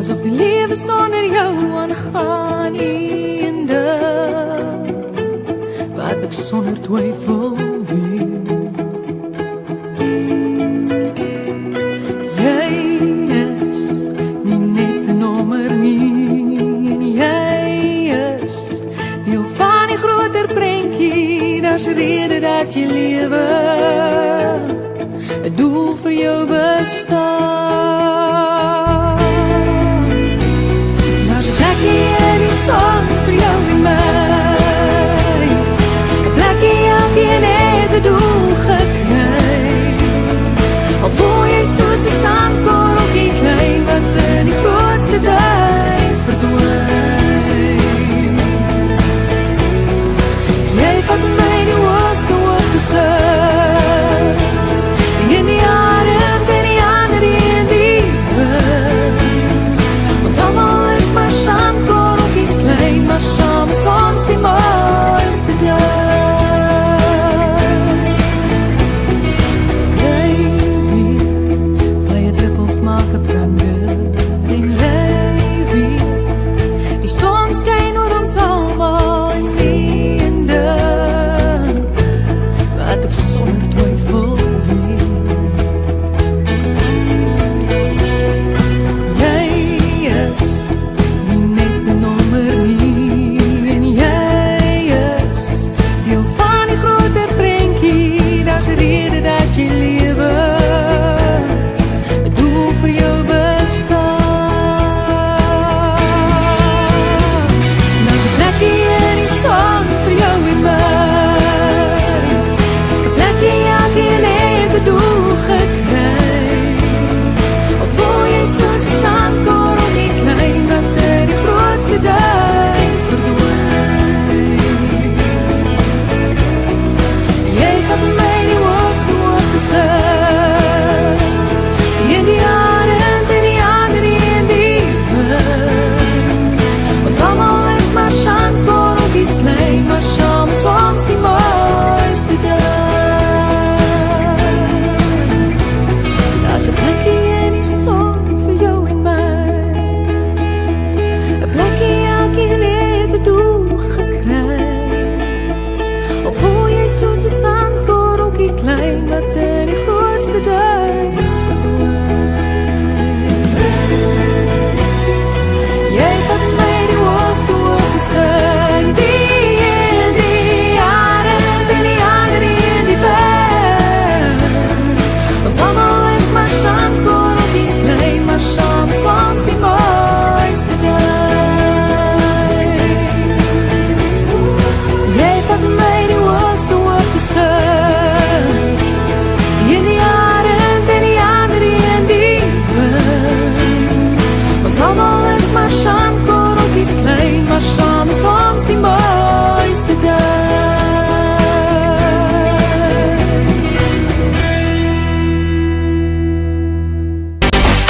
asof die lewe sonder jou aangaan einde, wat ek sonder twyfel weet. Jy is nie net 'n nommer nie, en jy is deel van die groter prentjie, daar's 'n rede dat jy lewe, 'n doel vir jou bestaan. Daar's 'n plekkie in die son vir jou en my, 'n plekkie elkeen het 'n doel gekry. Al voel jy soos 'n sandkorreltjie klein wat in die grootste duin verdwyn. Jy vat my in die hoogste hoogtes in, die arend en die ander in die wind. Ons almal is maar sandkorreltjies klein, maar saam is ons die mooiste ding. Maak 'n brander en jy weet, die son skyn oor ons almal en die einde, wat ek sonder twyfel weet. Jy is nie net 'n nommer nie, en jy is deel van die groter prentjie, daar's 'n rede dat jy lewe, vir jou bestaan. Daar's 'n plekkie in die son vir jou en my, 'n plekkie elkeen het 'n doel gekry. Al voel jy soos 'n sandkorreltjie klein wat in die grootste duin verdwyn. Jy vat my in die hoogste hoogtes in, die arend en die ander in die wind. Ons almal is maar sandkorreltjies klein, maar saam is ons die mooiste ding. Daar's 'n plekkie in die son vir jou en my, 'n plekkie elkeen het 'n doel gekry. Al voel jy soos 'n sandkorreltjie klein wat in die grootste duin verdwyn. Jy vat my die hoogste hoogtes in, die arend en die ander in die wind. Ons almal is maar sandkorreltjies klein, maar saam is ons die mooiste ding. Jy vat my die hoogste hoogtes in, die arend en die ander in die wind. Ons almal is maar sandkorreltjies klein, maar saam is ons die mooiste ding.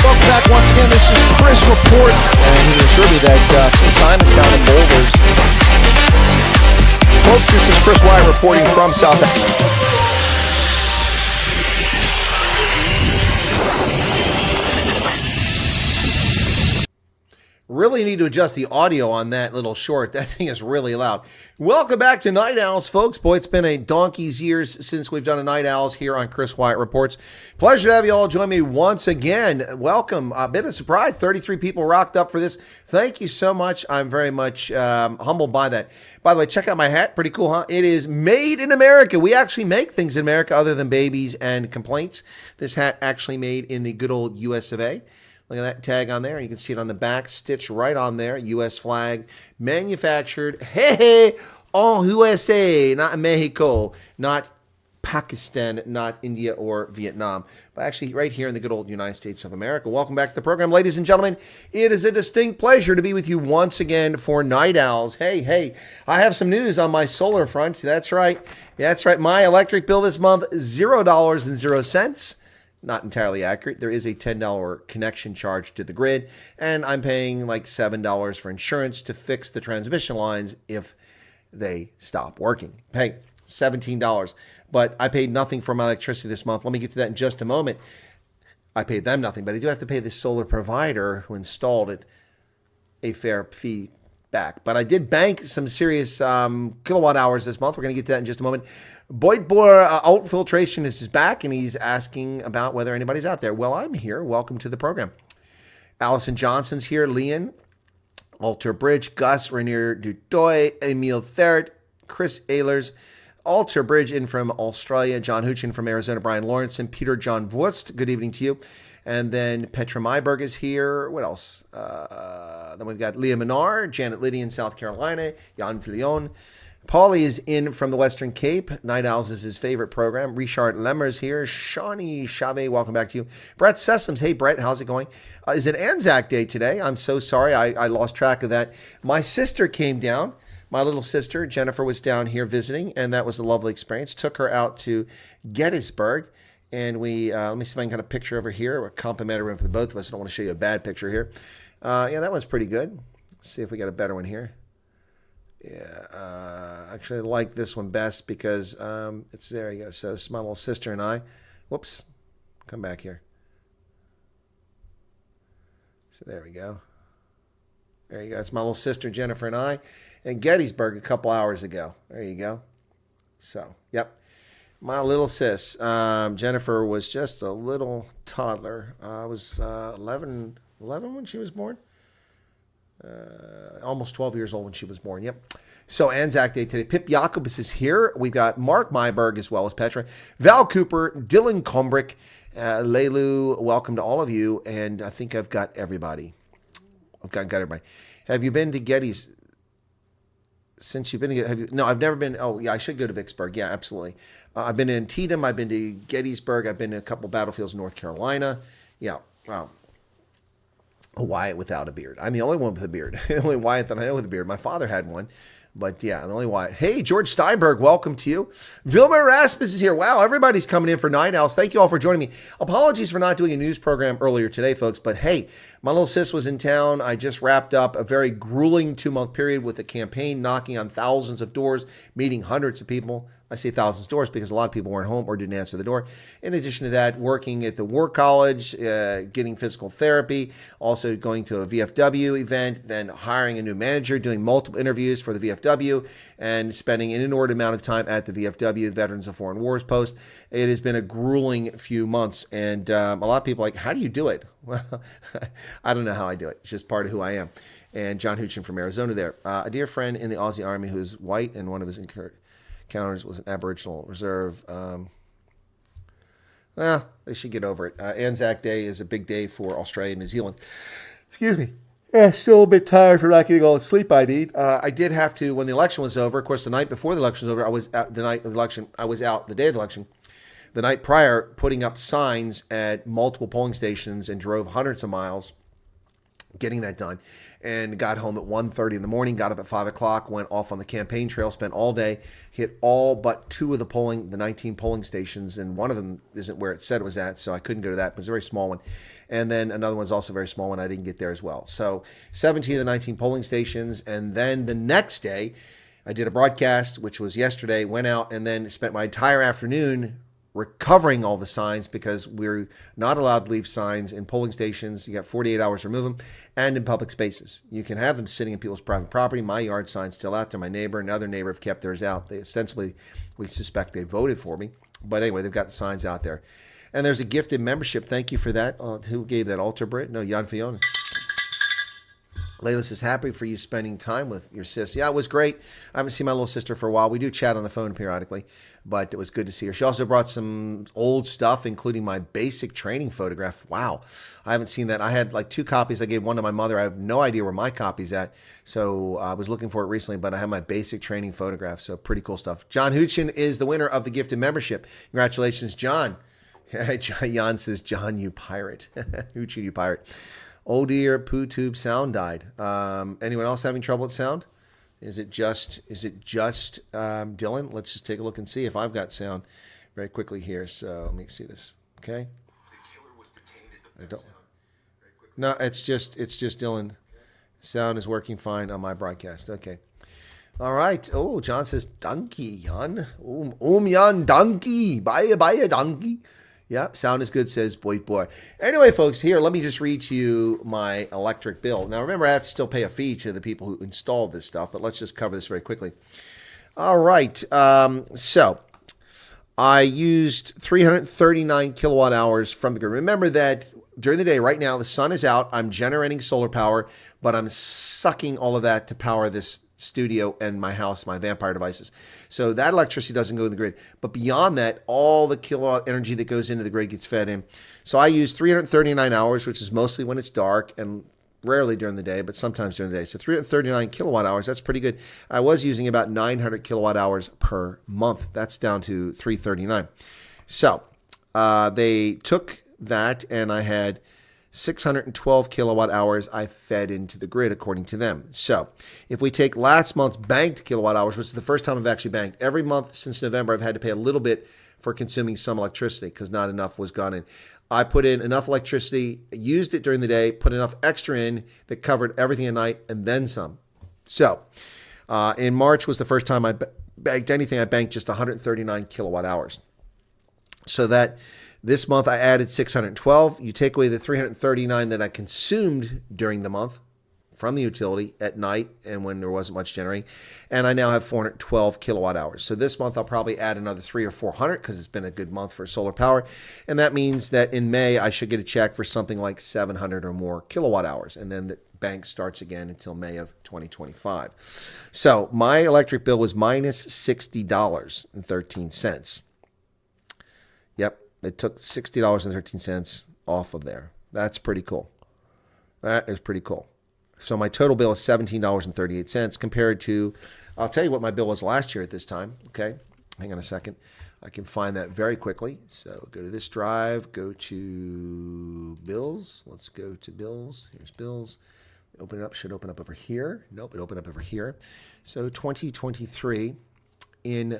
Welcome back once again. This is Chris Report, and he assured me that since I'm in town in Boulders, folks, this is Chris Wyatt reporting from South Africa. Really need to adjust the audio on that little short. That thing is really loud. Welcome back to Night Owls, folks. Boy, it's been a donkey's years since we've done a Night Owls here on Chris Wyatt Reports. Pleasure to have you all join me once again. Welcome. A bit of a surprise. 33 people rocked up for this. Thank you so much. I'm very much humbled by that. By the way, check out my hat. Pretty cool, huh? It is made in America. We actually make things in America other than babies and complaints. This hat actually made in the good old US of A. Look at that tag on there. You can see it on the back, stitched right on there. U.S. flag, manufactured, hey, en USA, not Mexico, not Pakistan, not India or Vietnam, but actually right here in the good old United States of America. Welcome back to the program, ladies and gentlemen. It is a distinct pleasure to be with you once again for Night Owls. Hey, I have some news on my solar front. That's right. My electric bill this month, $0.00. Not entirely accurate. There is a $10 connection charge to the grid, and I'm paying like $7 for insurance to fix the transmission lines if they stop working. Pay $17, but I paid nothing for my electricity this month. Let me get to that in just a moment. I paid them nothing, but I do have to pay the solar provider who installed it a fair fee back. But I did bank some serious kilowatt hours this month. We're going to get to that in just a moment. Boyd Boer Outfiltration is back, and he's asking about whether anybody's out there. Well, I'm here. Welcome to the program. Allison Johnson's here. Leon, Alter Bridge, Gus, Rainier Dutoy, Emil Theret, Chris Ehlers, Alter Bridge in from Australia, John Huchin from Arizona, Brian Lawrenson, Peter John Wurst, good evening to you. And then Petra Myberg is here. What else? Then we've got Leah Menard, Janet Liddy in South Carolina, Jan Filion. Paulie is in from the Western Cape. Night Owls is his favorite program. Richard Lemmer's here. Shawnee Chavez, welcome back to you. Brett Sessoms. Hey, Brett, how's it going? Is it Anzac Day today? I'm so sorry. I lost track of that. My sister came down. My little sister, Jennifer, was down here visiting, and that was a lovely experience. Took her out to Gettysburg, and we, let me see if I can get a picture over here. A complimentary one for the both of us. I don't want to show you a bad picture here. Yeah, that one's pretty good. Let's see if we got a better one here. Yeah, actually I like this one best because it's, there you go. So this is my little sister and I. Whoops, come back here. So there we go. There you go. It's my little sister Jennifer and I in Gettysburg a couple hours ago. There you go. So, yep. My little sis. Jennifer was just a little toddler. I was 11 when she was born. Almost 12 years old when she was born. Yep. So Anzac Day today. Pip Jacobus is here. We've got Mark Myberg as well as Petra. Val Cooper, Dylan Combrick, Leilu. Welcome to all of you. And I think I've got everybody. I've got everybody. Have you been to Getty's? Since you've been to, have you? No, I've never been. Oh, yeah, I should go to Vicksburg. Yeah, absolutely. I've been in Antietam. I've been to Gettysburg. I've been to a couple battlefields in North Carolina. Yeah. Wow. A Wyatt without a beard. I'm the only one with a beard. The only Wyatt that I know with a beard. My father had one. But yeah, I'm the only Wyatt. Hey, George Steinberg, welcome to you. Vilma Rasmus is here. Wow, everybody's coming in for Night Owls. Thank you all for joining me. Apologies for not doing a news program earlier today, folks. But hey, my little sis was in town. I just wrapped up a very grueling 2-month period with a campaign knocking on thousands of doors, meeting hundreds of people. I say thousands of doors because a lot of people weren't home or didn't answer the door. In addition to that, working at the War College, getting physical therapy, also going to a VFW event, then hiring a new manager, doing multiple interviews for the VFW, and spending an inordinate amount of time at the VFW, Veterans of Foreign Wars Post. It has been a grueling few months, and a lot of people are like, how do you do it? Well, I don't know how I do it. It's just part of who I am. And John Huchin from Arizona there. A dear friend in the Aussie Army who's white, and one of his encounters was an Aboriginal reserve. Well, they should get over it. Anzac Day is a big day for Australia and New Zealand. Excuse me. Yeah, still a bit tired from not getting all the sleep I need. I did have to, when the election was over, of course, the night before the election was over, I was out the night of the election. I was out the day of the election. The night prior, putting up signs at multiple polling stations and drove hundreds of miles getting that done, and got home at 1:30 in the morning, got up at 5 o'clock, went off on the campaign trail, spent all day, hit all but 2 of the 19 polling stations, and one of them isn't where it said it was at, so I couldn't go to that. It was a very small one. And then another one's also a very small one. I didn't get there as well. So 17 of the 19 polling stations, and then the next day, I did a broadcast, which was yesterday, went out, and then spent my entire afternoon recovering all the signs, because we're not allowed to leave signs in polling stations. You got 48 hours to remove them, and in public spaces. You can have them sitting in people's private property. My yard sign's still out there. My neighbor and another neighbor have kept theirs out. They ostensibly, we suspect they voted for me. But anyway, they've got the signs out there. And there's a gifted membership. Thank you for that. Who gave that? Alter Brit? No, Jan Fiona. Layla says, happy for you spending time with your sis. Yeah, it was great. I haven't seen my little sister for a while. We do chat on the phone periodically, but it was good to see her. She also brought some old stuff, including my basic training photograph. Wow. I haven't seen that. I had like 2 copies. I gave one to my mother. I have no idea where my copy's at. So I was looking for it recently, but I have my basic training photograph. So pretty cool stuff. John Huchin is the winner of the gifted membership. Congratulations, John. Jan says, John, you pirate. Huchin, you pirate. Oh dear, PooTube sound died. Anyone else having trouble with sound? Is it just Dylan? Let's just take a look and see if I've got sound very quickly here. So let me see this. Okay. The killer was detained at the I don't. No, it's just Dylan. Sound is working fine on my broadcast. Okay. All right. Oh, John says donkey, Jan. Jan donkey. Buy a donkey. Yep, sound is good, says Boy Boy. Anyway, folks, here, let me just read to you my electric bill. Now, remember, I have to still pay a fee to the people who installed this stuff, but let's just cover this very quickly. All right, so I used 339 kilowatt hours from the grid. Remember that during the day, right now, the sun is out. I'm generating solar power, but I'm sucking all of that to power this studio and my house, my vampire devices. So that electricity doesn't go to the grid. But beyond that, all the kilowatt energy that goes into the grid gets fed in. So I use 339 hours, which is mostly when it's dark and rarely during the day, but sometimes during the day. So 339 kilowatt hours, that's pretty good. I was using about 900 kilowatt hours per month. That's down to 339. So they took that, and I had 612 kilowatt hours I fed into the grid according to them. So if we take last month's banked kilowatt hours, which is the first time I've actually banked, every month since November I've had to pay a little bit for consuming some electricity because not enough was gone in. I put in enough electricity, used it during the day, put enough extra in that covered everything at night and then some. So in March was the first time I banked anything. I banked just 139 kilowatt hours. So that this month I added 612. You take away the 339 that I consumed during the month from the utility at night and when there wasn't much generating, and I now have 412 kilowatt hours. So this month I'll probably add another 300 or 400 because it's been a good month for solar power, and that means that in May I should get a check for something like 700 or more kilowatt hours, and then the bank starts again until May of 2025. So my electric bill was minus $60.13. Yep. It took $60.13 off of there. That's pretty cool. That is pretty cool. So my total bill is $17.38 compared to, I'll tell you what my bill was last year at this time. Okay, hang on a second. I can find that very quickly. So go to this drive, go to bills. Let's go to bills. Here's bills. Open it up. Should open up over here. Nope, it opened up over here. So 2023 in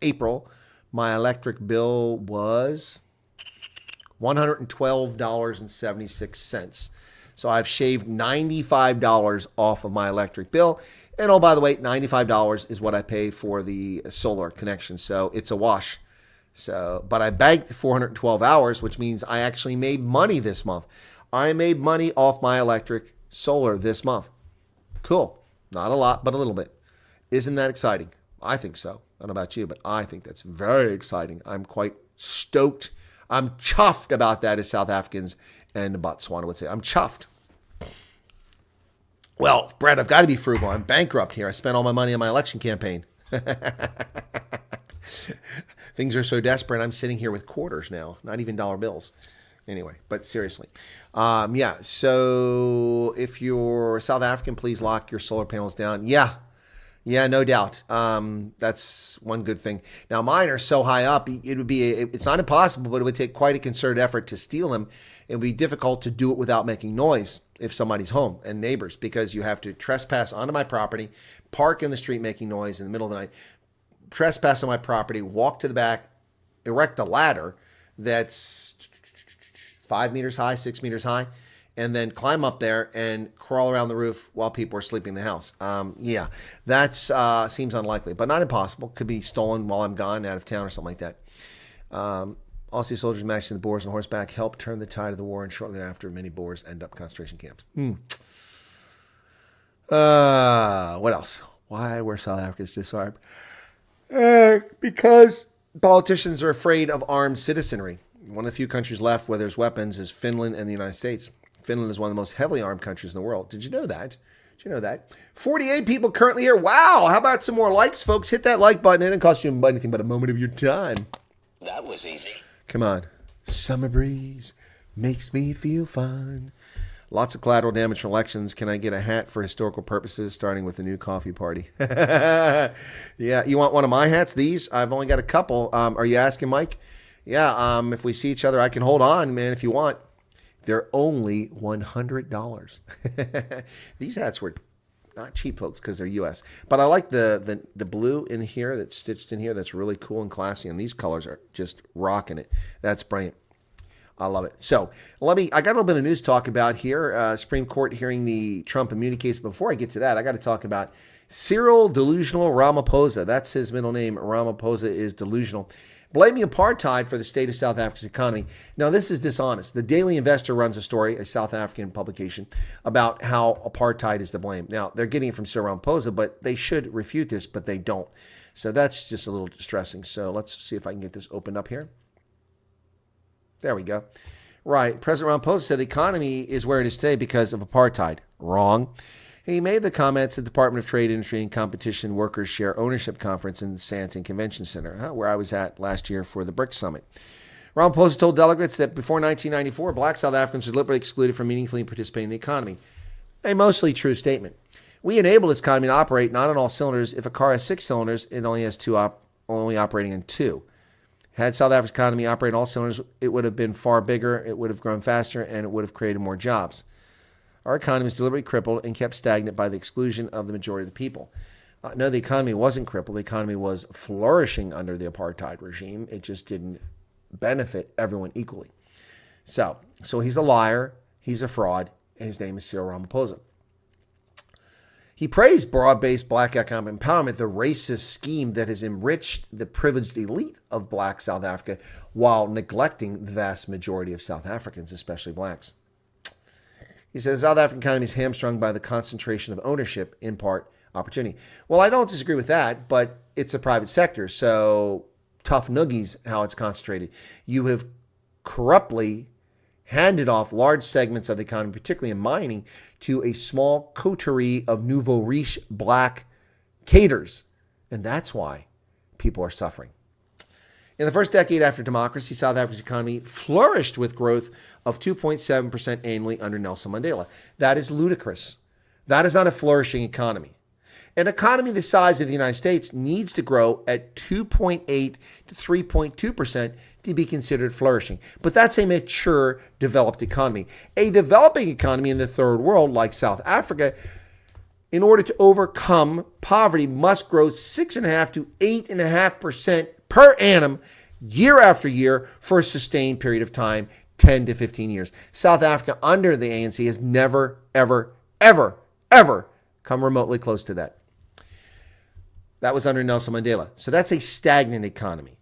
April, my electric bill was $112.76. So I've shaved $95 off of my electric bill. And oh, by the way, $95 is what I pay for the solar connection. So it's a wash. So, but I banked 412 hours, which means I actually made money this month. I made money off my electric solar this month. Cool. Not a lot, but a little bit. Isn't that exciting? I think so. I don't know about you, but I think that's very exciting. I'm quite stoked. I'm chuffed about that, as South Africans and Botswana would say. I'm chuffed. Well, Brad, I've got to be frugal. I'm bankrupt here. I spent all my money on my election campaign. Things are so desperate. I'm sitting here with quarters now, not even dollar bills. Anyway, but seriously. Yeah, so if you're South African, please lock your solar panels down. Yeah, no doubt. That's one good thing. Now, mine are so high up, it's not impossible, but it would take quite a concerted effort to steal them. It would be difficult to do it without making noise if somebody's home and neighbors, because you have to trespass onto my property, park in the street making noise in the middle of the night, trespass on my property, walk to the back, erect a ladder that's 5 meters high, 6 meters high, and then climb up there and crawl around the roof while people are sleeping in the house. Yeah, that seems unlikely, but not impossible. Could be stolen while I'm gone, out of town or something like that. Also, soldiers matching the Boers on horseback help turn the tide of the war, and shortly after, many Boers end up concentration camps. What else? Why were South Africans disarmed? Because politicians are afraid of armed citizenry. One of the few countries left where there's weapons is Finland and the United States. Finland is one of the most heavily armed countries in the world. Did you know that? 48 people currently here. Wow. How about some more likes, folks? Hit that like button. It didn't cost you anything but a moment of your time. That was easy. Come on. Summer breeze makes me feel fine. Lots of collateral damage from elections. Can I get a hat for historical purposes, starting with the new coffee party? Yeah. You want one of my hats? These? I've only got a couple. Are you asking, Mike? Yeah. If we see each other, I can hold on, man, if you want. They're only $100. These hats were not cheap, folks, because they're U.S. But I like the blue in here that's stitched in here. That's really cool and classy. And these colors are just rocking it. That's brilliant. I love it. So I got a little bit of news to talk about here. Supreme Court hearing the Trump immunity case. Before I get to that, I got to talk about Cyril Delusional Ramaphosa. That's his middle name. Ramaphosa is delusional. Blaming apartheid for the state of South Africa's economy. Now, this is dishonest. The Daily Investor runs a story, a South African publication, about how apartheid is to blame. Now, they're getting it from Cyril Ramaphosa, but they should refute this, but they don't. So that's just a little distressing. So let's see if I can get this opened up here. There we go. Right. President Ramaphosa said the economy is where it is today because of apartheid. Wrong. He made the comments at the Department of Trade, Industry, and Competition Workers Share Ownership Conference in the Sandton Convention Center, where I was at last year for the BRICS Summit. Ramaphosa told delegates that before 1994, black South Africans were deliberately excluded from meaningfully participating in the economy. A mostly true statement. We enable this economy to operate not on all cylinders. If a car has 6 cylinders, it only has only operating on 2. Had South Africa's economy operated on all cylinders, it would have been far bigger, it would have grown faster, and it would have created more jobs. Our economy was deliberately crippled and kept stagnant by the exclusion of the majority of the people. No, the economy wasn't crippled. The economy was flourishing under the apartheid regime. It just didn't benefit everyone equally. So he's a liar, he's a fraud, and his name is Cyril Ramaphosa. He praised broad-based black economic empowerment, the racist scheme that has enriched the privileged elite of black South Africa while neglecting the vast majority of South Africans, especially blacks. He says the South African economy is hamstrung by the concentration of ownership, in part, opportunity. Well, I don't disagree with that, but it's a private sector, so tough noogies how it's concentrated. You have corruptly handed off large segments of the economy, particularly in mining, to a small coterie of nouveau riche black cadres. And that's why people are suffering. In the first decade after democracy, South Africa's economy flourished with growth of 2.7% annually under Nelson Mandela. That is ludicrous. That is not a flourishing economy. An economy the size of the United States needs to grow at 2.8 to 3.2% to be considered flourishing. But that's a mature, developed economy. A developing economy in the third world, like South Africa, in order to overcome poverty, must grow 6.5 to 8.5% per annum, year after year, for a sustained period of time, 10 to 15 years. South Africa, under the ANC, has never, ever, ever, ever come remotely close to that. That was under Nelson Mandela. So that's a stagnant economy.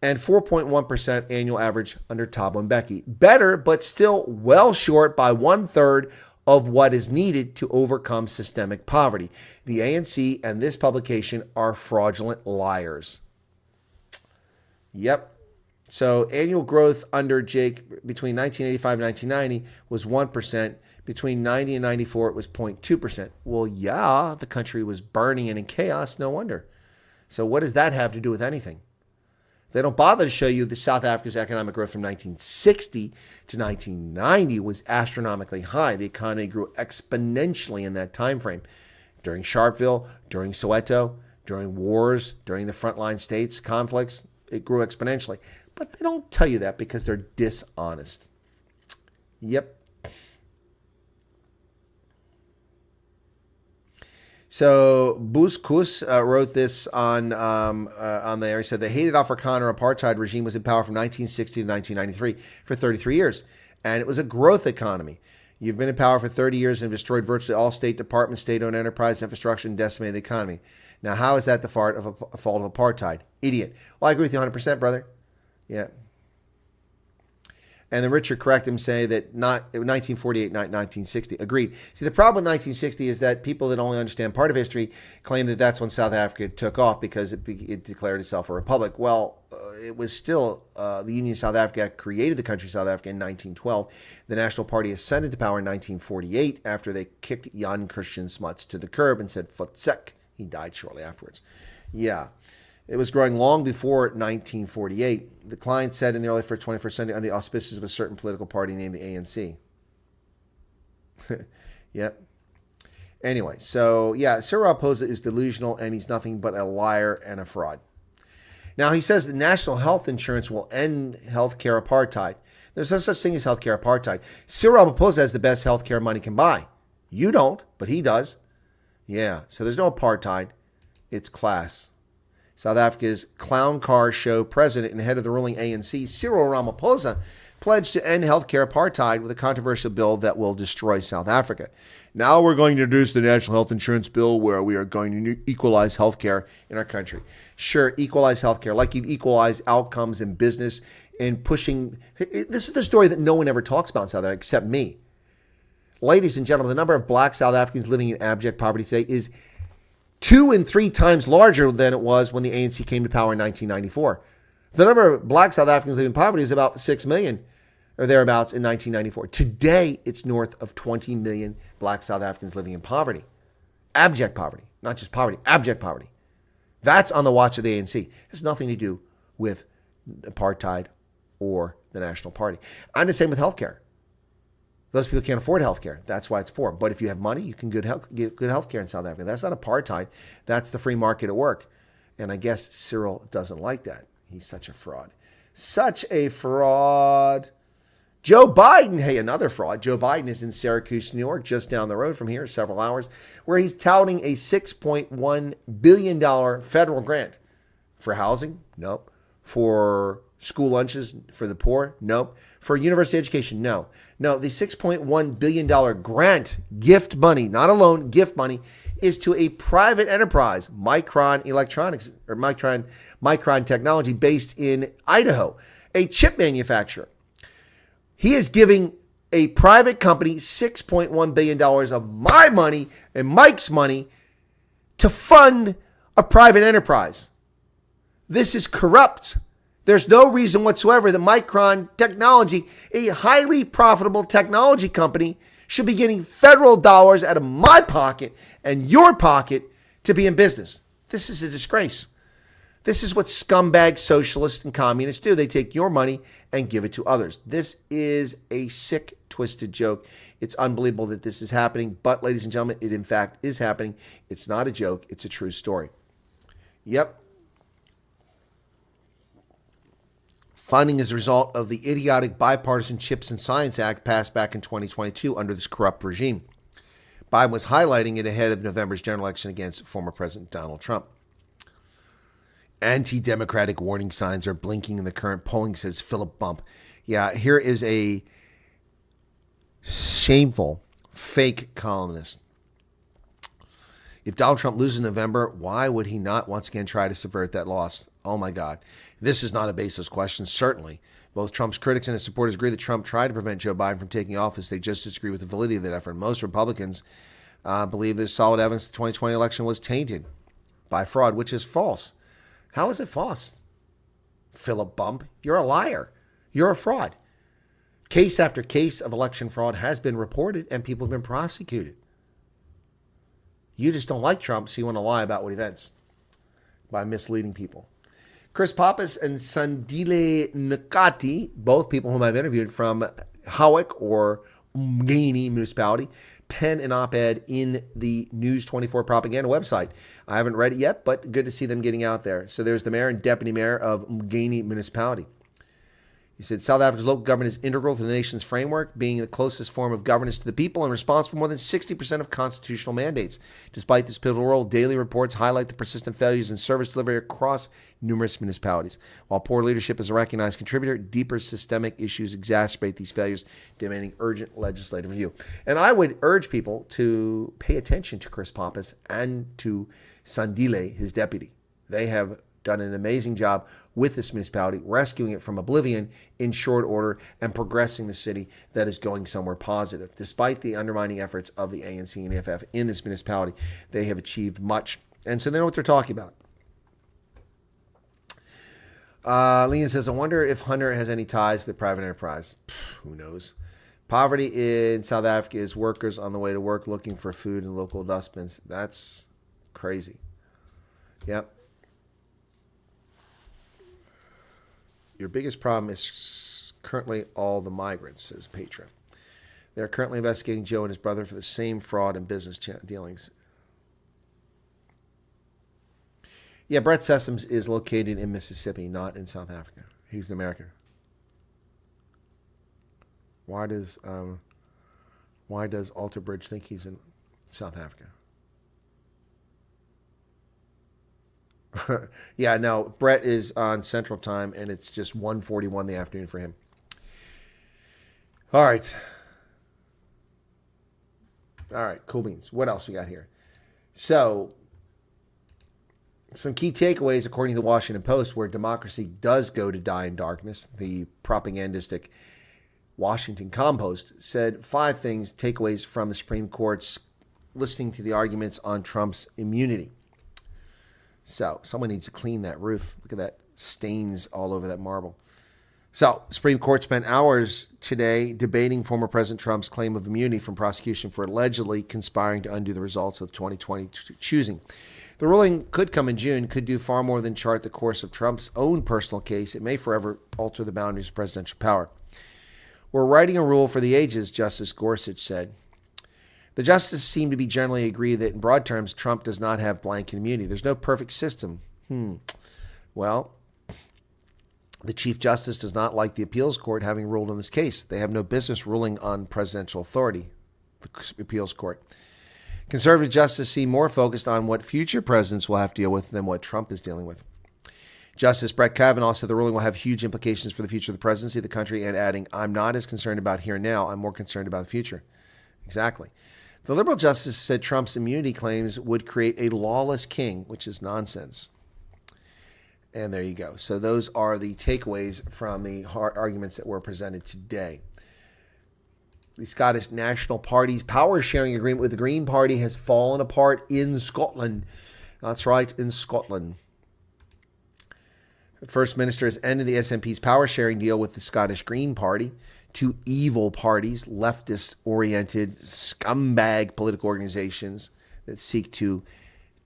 And 4.1% annual average under Thabo Mbeki. Better, but still well short by 1/3 of what is needed to overcome systemic poverty. The ANC and this publication are fraudulent liars. Yep. So annual growth under Jake between 1985 and 1990 was 1%. Between 90 and 94, it was 0.2%. Well, yeah, the country was burning and in chaos. No wonder. So what does that have to do with anything? They don't bother to show you that South Africa's economic growth from 1960 to 1990 was astronomically high. The economy grew exponentially in that time frame. During Sharpeville, during Soweto, during wars, during the frontline states, conflicts, it grew exponentially. But they don't tell you that because they're dishonest. Yep. So Buskus wrote this on there. He said the hated Afrikaner apartheid regime was in power from 1960 to 1993 for 33 years, and it was a growth economy. You've been in power for 30 years and have destroyed virtually all state departments, state-owned enterprise, infrastructure, and decimated the economy. Now, how is that the fault of apartheid? Idiot. Well, I agree with you 100%, brother. Yeah. And then Richard correct him, say that not 1948, not 1960. Agreed. See, the problem with 1960 is that people that only understand part of history claim that that's when South Africa took off because it declared itself a republic. Well, it was still the Union of South Africa created the country South Africa in 1912. The National Party ascended to power in 1948 after they kicked Jan Christian Smuts to the curb and said, "Futsek." He died shortly afterwards. Yeah. It was growing long before 1948. The client said in the early 21st century under the auspices of a certain political party named the ANC. Yep. Anyway, so yeah, Cyril Ramaphosa is delusional and he's nothing but a liar and a fraud. Now, he says that national health insurance will end healthcare apartheid. There's no such thing as healthcare apartheid. Cyril Ramaphosa has the best healthcare money can buy. You don't, but he does. Yeah, so there's no apartheid. It's class. South Africa's clown car show president and head of the ruling ANC, Cyril Ramaphosa, pledged to end healthcare apartheid with a controversial bill that will destroy South Africa. Now we're going to introduce the National Health Insurance Bill where we are going to equalize healthcare in our country. Sure, equalize healthcare, like you've equalized outcomes in business and pushing. This is the story that no one ever talks about in South Africa except me. Ladies and gentlemen, the number of black South Africans living in abject poverty today is 2 and 3 times larger than it was when the ANC came to power in 1994. The number of black South Africans living in poverty is about 6 million or thereabouts in 1994. Today, it's north of 20 million black South Africans living in poverty. Abject poverty, not just poverty, abject poverty. That's on the watch of the ANC. It has nothing to do with apartheid or the National Party. And the same with healthcare. Those people can't afford healthcare. That's why it's poor. But if you have money, you can get good healthcare in South Africa. That's not apartheid. That's the free market at work. And I guess Cyril doesn't like that. He's such a fraud. Such a fraud. Joe Biden, hey, another fraud. Joe Biden is in Syracuse, New York, just down the road from here, several hours, where he's touting a $6.1 billion federal grant for housing. Nope. For school lunches for the poor? Nope. For university education? No. No, the $6.1 billion grant, gift money, not a loan, gift money, is to a private enterprise, Micron Electronics, or Micron Technology, based in Idaho, a chip manufacturer. He is giving a private company $6.1 billion of my money and Mike's money to fund a private enterprise. This is corrupt. There's no reason whatsoever that Micron Technology, a highly profitable technology company, should be getting federal dollars out of my pocket and your pocket to be in business. This is a disgrace. This is what scumbag socialists and communists do. They take your money and give it to others. This is a sick, twisted joke. It's unbelievable that this is happening. But, ladies and gentlemen, it in fact is happening. It's not a joke. It's a true story. Yep. Funding is a result of the idiotic Bipartisan Chips and Science Act passed back in 2022 under this corrupt regime. Biden was highlighting it ahead of November's general election against former President Donald Trump. Anti-democratic warning signs are blinking in the current polling, says Philip Bump. Yeah, here is a shameful, fake columnist. If Donald Trump loses in November, why would he not once again try to subvert that loss? Oh my God. This is not a baseless question, certainly. Both Trump's critics and his supporters agree that Trump tried to prevent Joe Biden from taking office. They just disagree with the validity of that effort. Most Republicans believe there's solid evidence the 2020 election was tainted by fraud, which is false. How is it false? Philip Bump, you're a liar. You're a fraud. Case after case of election fraud has been reported and people have been prosecuted. You just don't like Trump, so you want to lie about what events by misleading people. Chris Pappas and Sandile Nkati, both people whom I've interviewed from Howick or Umgeni municipality, pen an op-ed in the News 24 propaganda website. I haven't read it yet, but good to see them getting out there. So there's the mayor and deputy mayor of Umgeni municipality. He said, South Africa's local government is integral to the nation's framework, being the closest form of governance to the people and responsible for more than 60% of constitutional mandates. Despite this pivotal role, daily reports highlight the persistent failures in service delivery across numerous municipalities. While poor leadership is a recognized contributor, deeper systemic issues exacerbate these failures, demanding urgent legislative review. And I would urge people to pay attention to Chris Pappas and to Sandile, his deputy. They have done an amazing job with this municipality, rescuing it from oblivion in short order and progressing the city that is going somewhere positive. Despite the undermining efforts of the ANC and EFF in this municipality, they have achieved much. And so they know what they're talking about. Leon says, I wonder if Hunter has any ties to the private enterprise. Who knows? Poverty in South Africa is workers on the way to work looking for food in local dustbins. That's crazy. Yep. Your biggest problem is currently all the migrants, says Patron. They are currently investigating Joe and his brother for the same fraud and business dealings. Yeah, Brett Sessoms is located in Mississippi, not in South Africa. He's an American. Why does Alter Bridge think he's in South Africa? Yeah, no, Brett is on Central Time, and it's just 1:41 in the afternoon for him. All right. All right, cool beans. What else we got here? So, some key takeaways according to the Washington Post, where democracy does go to die in darkness. The propagandistic Washington Compost said 5 things, takeaways from the Supreme Court's listening to the arguments on Trump's immunity. So, someone needs to clean that roof. Look at that stains all over that marble. So, Supreme Court spent hours today debating former President Trump's claim of immunity from prosecution for allegedly conspiring to undo the results of 2020 choosing. The ruling could come in June, could do far more than chart the course of Trump's own personal case. It may forever alter the boundaries of presidential power. We're writing a rule for the ages, Justice Gorsuch said. The justices seem to be generally agree that in broad terms, Trump does not have blanket immunity. There's no perfect system. Well, the Chief Justice does not like the appeals court having ruled on this case. They have no business ruling on presidential authority, the appeals court. Conservative justices seem more focused on what future presidents will have to deal with than what Trump is dealing with. Justice Brett Kavanaugh said the ruling will have huge implications for the future of the presidency of the country, and adding, I'm not as concerned about here and now, I'm more concerned about the future. Exactly. The liberal justice said Trump's immunity claims would create a lawless king, which is nonsense. And there you go. So those are the takeaways from the arguments that were presented today. The Scottish National Party's power sharing agreement with the Green Party has fallen apart in Scotland. That's right, in Scotland. The First Minister has ended the SNP's power sharing deal with the Scottish Green Party, 2 evil parties, leftist-oriented scumbag political organizations that seek to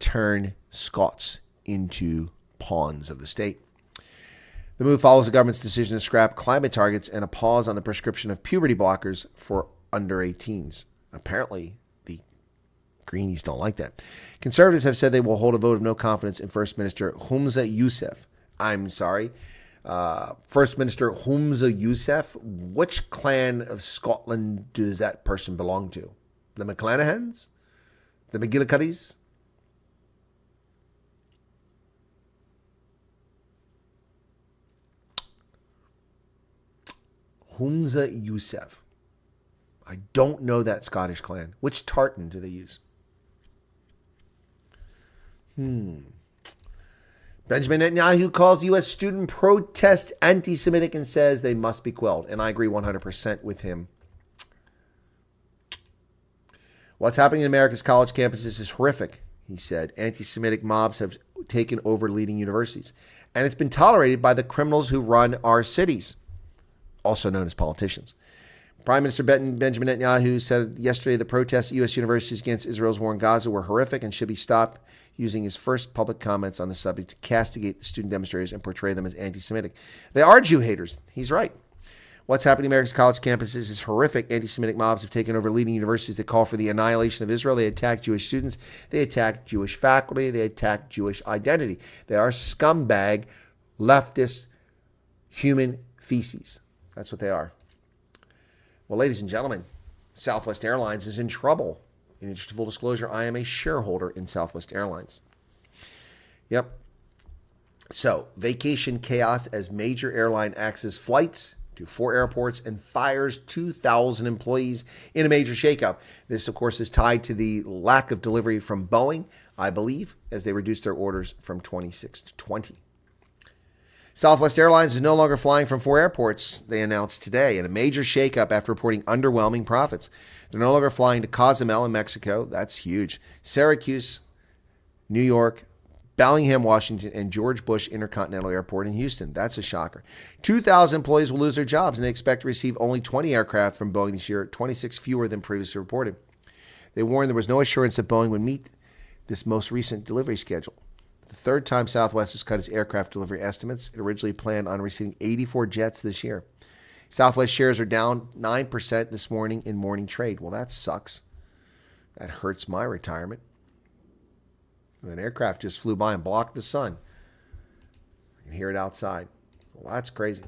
turn Scots into pawns of the state. The move follows the government's decision to scrap climate targets and a pause on the prescription of puberty blockers for under 18s. Apparently, the Greenies don't like that. Conservatives have said they will hold a vote of no confidence in First Minister Humza Yousaf. First Minister Humza Yousaf. Which clan of Scotland does that person belong to? The McClanahans? The McGillicuddies? Humza Yousaf. I don't know that Scottish clan. Which tartan do they use? Benjamin Netanyahu calls U.S. student protest anti-Semitic and says they must be quelled. And I agree 100% with him. What's happening in America's college campuses is horrific, he said. Anti-Semitic mobs have taken over leading universities. And it's been tolerated by the criminals who run our cities, also known as politicians. Prime Minister Benjamin Netanyahu said yesterday the protests at U.S. universities against Israel's war in Gaza were horrific and should be stopped, using his first public comments on the subject to castigate the student demonstrators and portray them as anti-Semitic. They are Jew haters. He's right. What's happening in America's college campuses is horrific. Anti-Semitic mobs have taken over leading universities that call for the annihilation of Israel. They attack Jewish students. They attack Jewish faculty. They attack Jewish identity. They are scumbag, leftist, human feces. That's what they are. Well, ladies and gentlemen, Southwest Airlines is in trouble. In the interest of full disclosure, I am a shareholder in Southwest Airlines. Yep. So, vacation chaos as major airline axes flights to 4 airports and fires 2,000 employees in a major shakeup. This, of course, is tied to the lack of delivery from Boeing, I believe, as they reduced their orders from 26 to 20. Southwest Airlines is no longer flying from 4 airports, they announced today, in a major shakeup after reporting underwhelming profits. They're no longer flying to Cozumel in Mexico. That's huge. Syracuse, New York, Bellingham, Washington, and George Bush Intercontinental Airport in Houston. That's a shocker. 2,000 employees will lose their jobs, and they expect to receive only 20 aircraft from Boeing this year, 26 fewer than previously reported. They warned there was no assurance that Boeing would meet this most recent delivery schedule. The third time Southwest has cut its aircraft delivery estimates. It originally planned on receiving 84 jets this year. Southwest shares are down 9% this morning in morning trade. Well, that sucks. That hurts my retirement. An aircraft just flew by and blocked the sun. I can hear it outside. Well, that's crazy.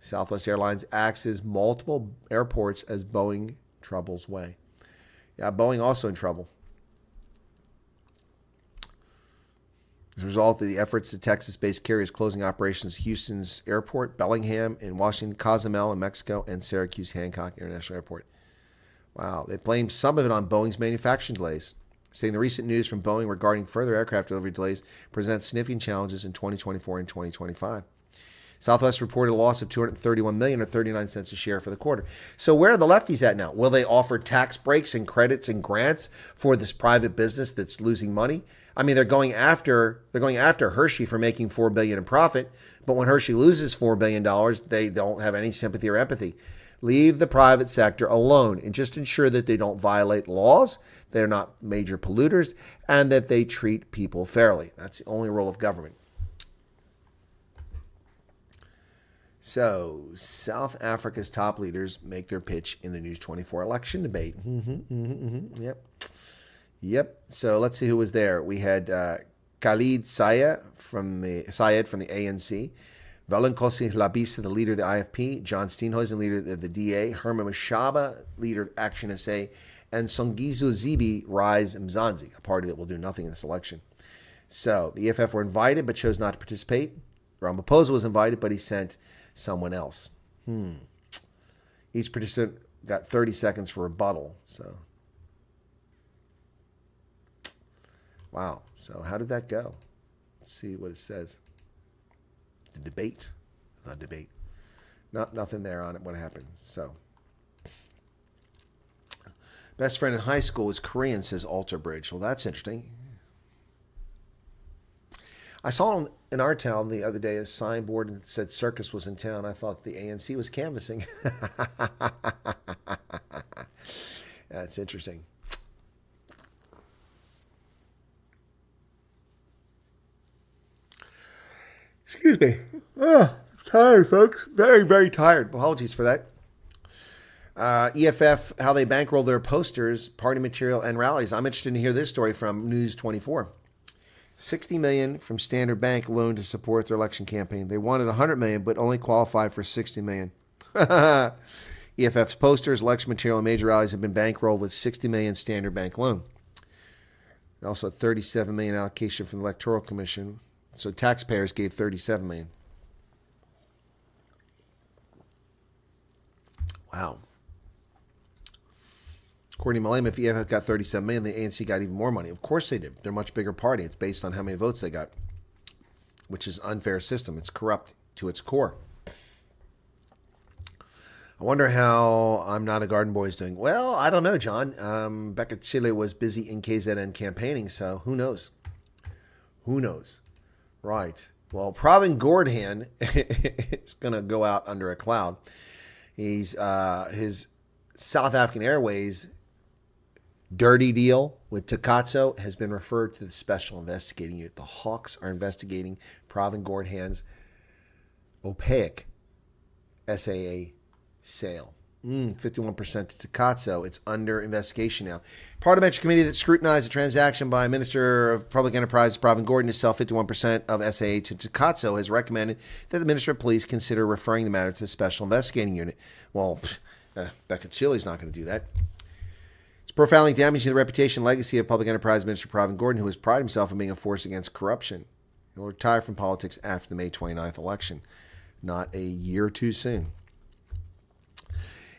Southwest Airlines axes multiple airports as Boeing troubles way. Yeah, Boeing also in trouble. As a result of the efforts of Texas-based carriers closing operations at Houston's airport, Bellingham in Washington, Cozumel in Mexico, and Syracuse Hancock International Airport. Wow. They blamed some of it on Boeing's manufacturing delays, saying the recent news from Boeing regarding further aircraft delivery delays presents significant challenges in 2024 and 2025. Southwest reported a loss of $231 million or 39 cents a share for the quarter. So where are the lefties at now? Will they offer tax breaks and credits and grants for this private business that's losing money? I mean, they're going after Hershey for making $4 billion in profit, but when Hershey loses $4 billion, they don't have any sympathy or empathy. Leave the private sector alone and just ensure that they don't violate laws, they're not major polluters, and that they treat people fairly. That's the only role of government. So, South Africa's top leaders make their pitch in the News 24 election debate. Yep. So, let's see who was there. We had Khalid Syed from the ANC, Velenkosi Labisa, the leader of the IFP, John Steenhuisen, leader of the DA, Herman Mashaba, leader of Action SA, and Songizo Zibi Rise Mzansi, a party that will do nothing in this election. So, the EFF were invited but chose not to participate. Ramaphosa was invited, but he sent someone else. Each participant got 30 seconds for rebuttal. So, wow. So how did that go? Let's see what it says. The debate. Not debate. Nothing there on it. What happened? So, best friend in high school was Korean, says Alter Bridge. Well, that's interesting. I saw in our town the other day a signboard that said circus was in town. I thought the ANC was canvassing. That's interesting. Excuse me. Oh, tired, folks. Very, very tired. Apologies for that. EFF, how they bankroll their posters, party material, and rallies. I'm interested to hear this story from News 24. $60 million from Standard Bank loan to support their election campaign. They wanted $100 million, but only qualified for $60 million. EFF's posters, election material, and major rallies have been bankrolled with $60 million Standard Bank loan. Also, $37 million allocation from the Electoral Commission. So taxpayers gave $37 million. Wow. According to Malema, if EFF got $37 million, the ANC got even more money. Of course they did. They're a much bigger party. It's based on how many votes they got, which is an unfair system. It's corrupt to its core. I wonder how I'm Not a Garden Boy is doing. Well, I don't know, John. Becca Chile was busy in KZN campaigning, so who knows? Who knows? Right. Well, Pravin Gordhan is going to go out under a cloud. He's his South African Airways dirty deal with Takatso has been referred to the Special Investigating Unit. The Hawks are investigating Pravin Gordhan's opaque SAA sale. 51% to Takatso. It's under investigation now. Parliamentary committee that scrutinized the transaction by Minister of Public Enterprise Pravin Gordhan to sell 51% of SAA to Takatso has recommended that the Minister of Police consider referring the matter to the Special Investigating Unit. Well, Becca Chile's not going to do that. It's profoundly damaging the reputation and legacy of Public Enterprise Minister Pravin Gordhan, who has prided himself on being a force against corruption. He'll retire from politics after the May 29th election. Not a year too soon.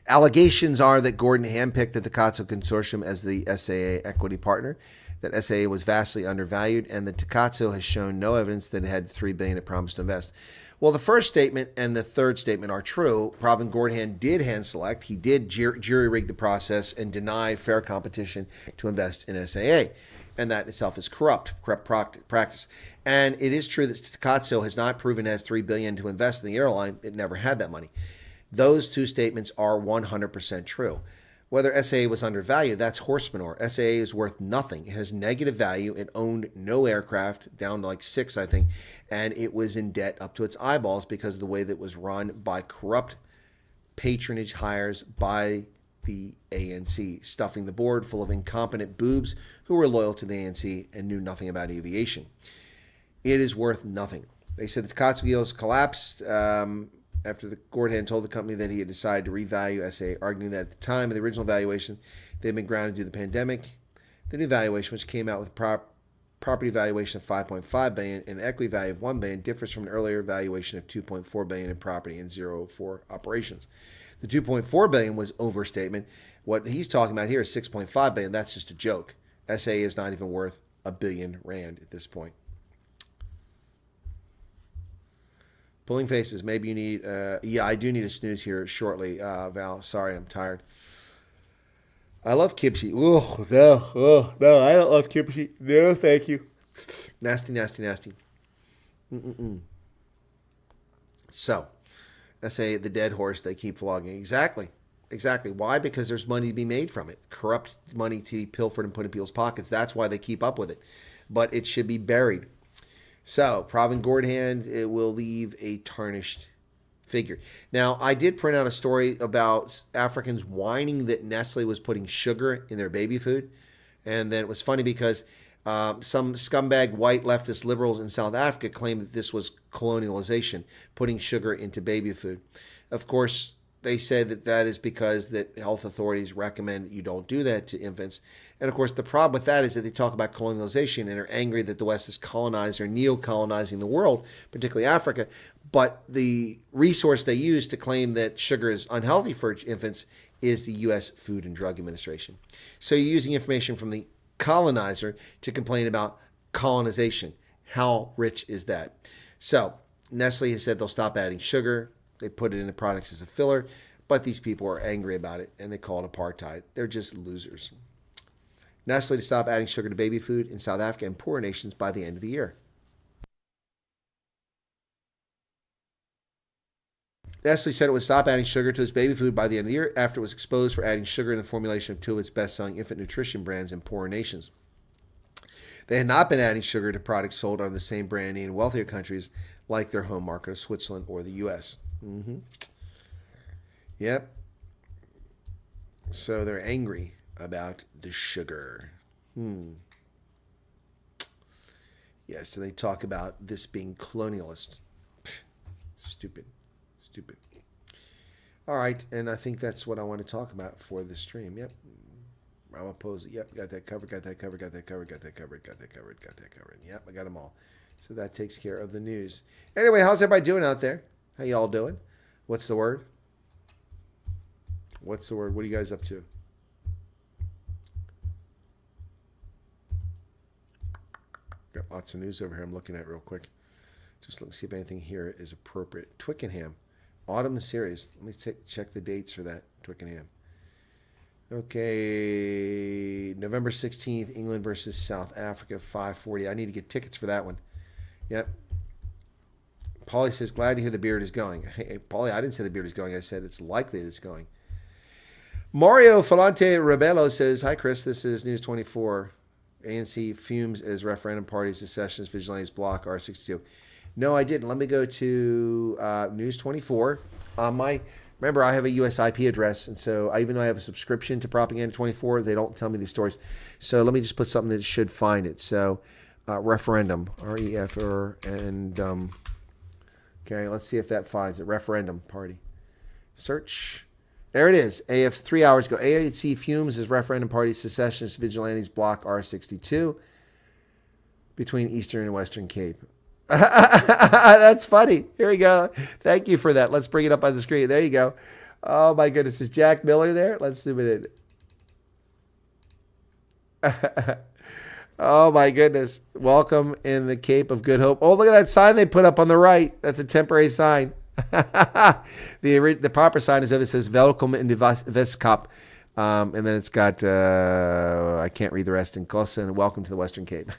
Allegations are that Gordhan handpicked the Takatso Consortium as the SAA equity partner, that SAA was vastly undervalued, and that Takatso has shown no evidence that it had $3 billion it promised to invest. Well, the first statement and the third statement are true. Pravin Gordhan did hand select. He did jury rig the process and deny fair competition to invest in SAA. And that itself is corrupt practice. And it is true that Takatso has not proven it has $3 billion to invest in the airline. It never had that money. Those two statements are 100% true. Whether SAA was undervalued, that's horse manure. SAA is worth nothing. It has negative value. It owned no aircraft, down to like 6, I think, and it was in debt up to its eyeballs because of the way that it was run by corrupt patronage hires by the ANC, stuffing the board full of incompetent boobs who were loyal to the ANC and knew nothing about aviation. It is worth nothing. They said the Takatso deals collapsed after the Gordhan told the company that he had decided to revalue SAA, arguing that at the time of the original valuation, they had been grounded due to the pandemic. The new valuation, which came out with property valuation of $5.5 billion and equity value of $1 billion differs from an earlier valuation of $2.4 billion in property and zero for operations. The $2.4 billion was overstatement. What he's talking about here is $6.5 billion. That's just a joke. SA is not even worth R1 billion at this point. Pulling faces. Maybe you need. Yeah, I do need a snooze here shortly, Val. Sorry, I'm tired. I love kimchi. Oh no, I don't love kimchi. No, thank you. Nasty, nasty, nasty. So, I say the dead horse they keep flogging. Exactly. Why? Because there's money to be made from it. Corrupt money to be pilfered and put in people's pockets. That's why they keep up with it. But it should be buried. So, Pravin Gordhan, it will leave a tarnished figure. Now, I did print out a story about Africans whining that Nestle was putting sugar in their baby food. And then it was funny because some scumbag white leftist liberals in South Africa claimed that this was colonialization, putting sugar into baby food. Of course, they said that that is because that health authorities recommend that you don't do that to infants. And of course, the problem with that is that they talk about colonialization and are angry that the West is colonized or neo-colonizing the world, particularly Africa. But the resource they use to claim that sugar is unhealthy for infants is the U.S. Food and Drug Administration. So you're using information from the colonizer to complain about colonization. How rich is that? So Nestle has said they'll stop adding sugar. They put it in the products as a filler, but these people are angry about it, and they call it apartheid. They're just losers. Nestle to stop adding sugar to baby food in South Africa and poorer nations by the end of the year. Nestle said it would stop adding sugar to its baby food by the end of the year after it was exposed for adding sugar in the formulation of two of its best-selling infant nutrition brands in poorer nations. They had not been adding sugar to products sold under the same brand name in wealthier countries like their home market of Switzerland or the U.S. Yep. So they're angry about the sugar. Yes, and they talk about this being colonialist. Stupid. All right, and I think that's what I want to talk about for this stream. Yep. Ramaphosa. Yep, got that covered. Yep, I got them all. So that takes care of the news. Anyway, how's everybody doing out there? How y'all doing? What's the word? What are you guys up to? Got lots of news over here I'm looking at real quick. Just look, see if anything here is appropriate. Twickenham. Autumn series. Let me check the dates for that. Twickenham. Okay. November 16th, England versus South Africa, 5:40. I need to get tickets for that one. Yep. Paulie says, glad to hear the beard is going. Hey, Paulie, I didn't say the beard is going. I said it's likely that it's going. Mario Falante Rebello says, hi, Chris. This is News 24. ANC fumes as referendum party secessions vigilantes block R62. No, I didn't. Let me go to News 24. Remember, I have a US IP address, and so even though I have a subscription to Propaganda 24, they don't tell me these stories. So let me just put something that should find it. So Referendum, R-E-F-R-and okay, let's see if that finds it. Referendum party. Search. There it is. AF 3 hours ago. ANC fumes as referendum party secessionist vigilantes block R62 between Eastern and Western Cape. That's funny. Here we go. Thank you for that. Let's bring it up on the screen. There you go. Oh my goodness. Is Jack Miller there? Let's zoom it in. Oh my goodness. Welcome in the Cape of Good Hope. Oh, look at that sign they put up on the right. That's a temporary sign. The proper sign is, it says Welkom in de Westkap. And then it's got, I can't read the rest, in Kossa, and welcome to the Western Cape.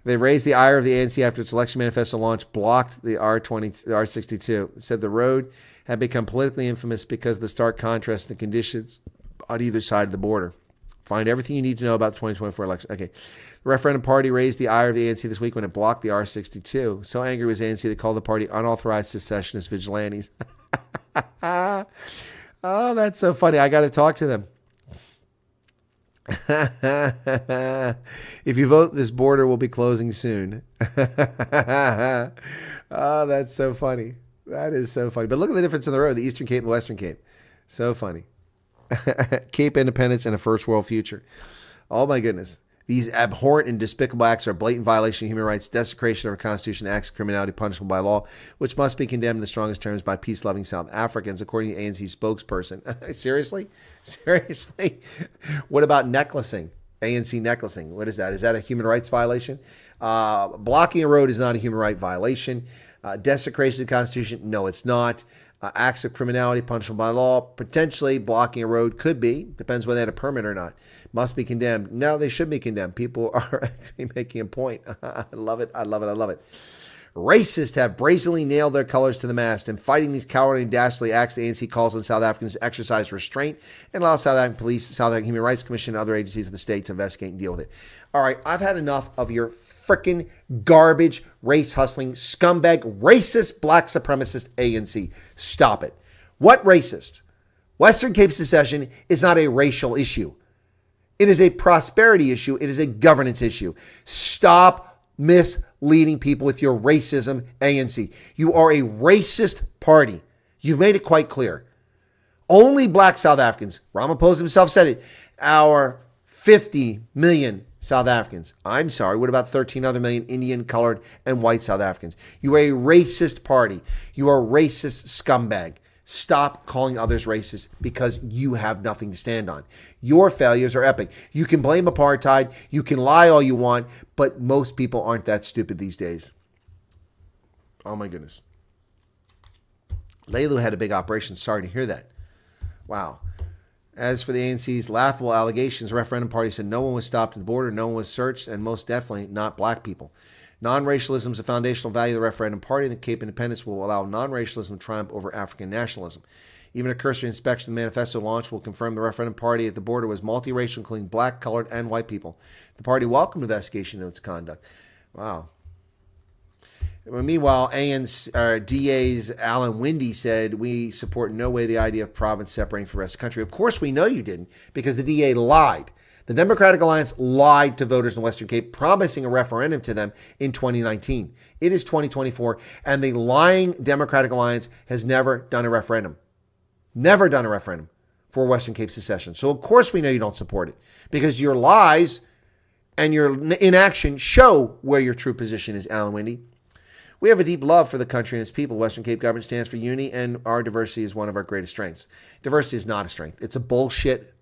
They raised the ire of the ANC after its election manifesto launch blocked the R62. It said the road had become politically infamous because of the stark contrast in the conditions on either side of the border. Find everything you need to know about the 2024 election. Okay. The referendum party raised the ire of the ANC this week when it blocked the R62. So angry was ANC they called the party unauthorized secessionist vigilantes. Oh, that's so funny. I got to talk to them. If you vote, this border will be closing soon. Oh, that's so funny. That is so funny. But look at the difference in the road, the Eastern Cape and Western Cape. So funny. Cape independence and a first world future. Oh my goodness. These abhorrent and despicable acts are a blatant violation of human rights, desecration of our Constitution, acts of criminality punishable by law, which must be condemned in the strongest terms by peace-loving South Africans, according to ANC spokesperson. Seriously? Seriously? What about necklacing? ANC necklacing. What is that? Is that a human rights violation? Blocking a road is not a human right violation. Desecration of the Constitution? No, it's not. Acts of criminality punishable by law, potentially blocking a road could be, depends whether they had a permit or not, must be condemned. No, they should be condemned. People are actually making a point. I love it. I love it. I love it. Racists have brazenly nailed their colors to the mast, and fighting these cowardly and dastardly acts, the ANC calls on South Africans to exercise restraint and allow South African police, South African Human Rights Commission, and other agencies of the state to investigate and deal with it. All right, I've had enough of your freaking garbage, race hustling, scumbag, racist, black supremacist ANC. Stop it. What racist? Western Cape secession is not a racial issue. It is a prosperity issue. It is a governance issue. Stop misleading people with your racism, ANC. You are a racist party. You've made it quite clear. Only black South Africans, Ramaphosa himself said it, our 50 million South Africans. I'm sorry, what about 13 other million Indian, colored, and white South Africans? You are a racist party. You are a racist scumbag. Stop calling others racist because you have nothing to stand on. Your failures are epic. You can blame apartheid. You can lie all you want, but most people aren't that stupid these days. Oh my goodness. Lelu had a big operation. Sorry to hear that. Wow. As for the ANC's laughable allegations, the referendum party said no one was stopped at the border, no one was searched, and most definitely not black people. Non-racialism is a foundational value of the referendum party, and the Cape Independence will allow non-racialism to triumph over African nationalism. Even a cursory inspection of the manifesto launch will confirm the referendum party at the border was multiracial, including black, colored, and white people. The party welcomed investigation of its conduct. Wow. Meanwhile, DA's Alan Winde said, we support in no way the idea of province separating from the rest of the country. Of course we know you didn't, because the DA lied. The Democratic Alliance lied to voters in the Western Cape, promising a referendum to them in 2019. It is 2024, and the lying Democratic Alliance has never done a referendum. Never done a referendum for Western Cape secession. So of course we know you don't support it, because your lies and your inaction show where your true position is, Alan Winde. We have a deep love for the country and its people. The Western Cape government stands for unity, and our diversity is one of our greatest strengths. Diversity is not a strength. It's a bullshit,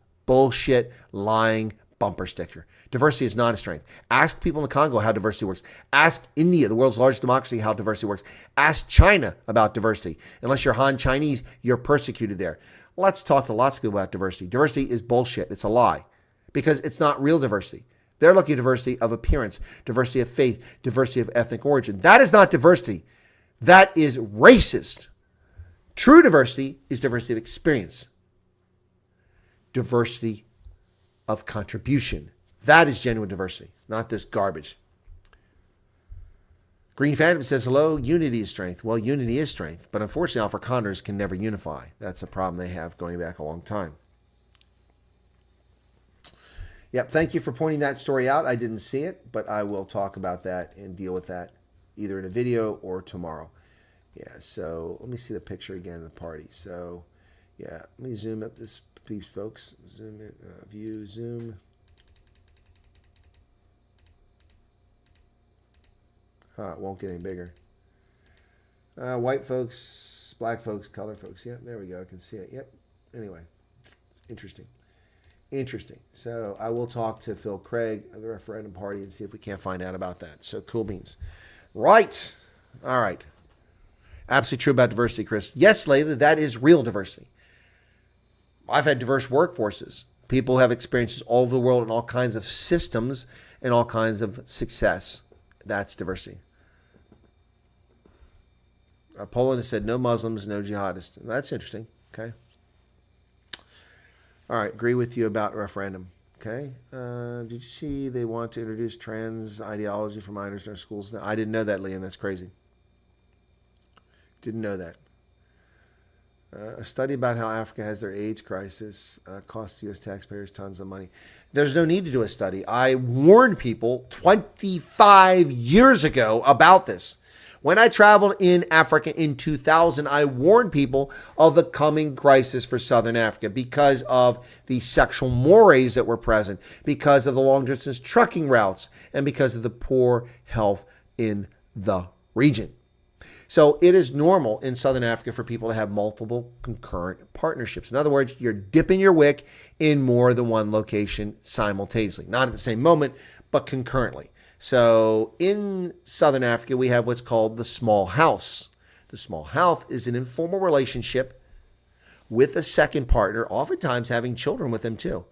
lying bumper sticker. Diversity is not a strength. Ask people in the Congo how diversity works. Ask India, the world's largest democracy, how diversity works. Ask China about diversity. Unless you're Han Chinese, you're persecuted there. Let's talk to lots of people about diversity. Diversity is bullshit. It's a lie, because it's not real diversity. They're looking at diversity of appearance, diversity of faith, diversity of ethnic origin. That is not diversity. That is racist. True diversity is diversity of experience, diversity of contribution. That is genuine diversity, not this garbage. Green Phantom says, hello, unity is strength. Well, unity is strength, but unfortunately, Alpha Condors can never unify. That's a problem they have going back a long time. Yep, thank you for pointing that story out. I didn't see it, but I will talk about that and deal with that either in a video or tomorrow. Yeah, so let me see the picture again of the party. So, yeah, let me zoom up this piece, folks. Zoom in, view, zoom. It won't get any bigger. White folks, black folks, color folks. Yep, there we go. I can see it. Yep. Anyway, interesting. Interesting. So I will talk to Phil Craig of the referendum party and see if we can't find out about that. So cool beans. Right. All right. Absolutely true about diversity, Chris. Yes, Layla, that is real diversity. I've had diverse workforces. People have experiences all over the world in all kinds of systems and all kinds of success. That's diversity. Poland has said no Muslims, no jihadists. That's interesting. Okay. All right, agree with you about referendum. Okay. Did you see they want to introduce trans ideology for minors in our schools now? I didn't know that, Liam. That's crazy. Didn't know that. A study about how Africa has their AIDS crisis costs U.S. taxpayers tons of money. There's no need to do a study. I warned people 25 years ago about this. When I traveled in Africa in 2000, I warned people of the coming crisis for Southern Africa because of the sexual mores that were present, because of the long-distance trucking routes, and because of the poor health in the region. So it is normal in Southern Africa for people to have multiple concurrent partnerships. In other words, you're dipping your wick in more than one location simultaneously. Not at the same moment, but concurrently. So in Southern Africa, we have what's called the small house. The small house is an informal relationship with a second partner, oftentimes having children with them too.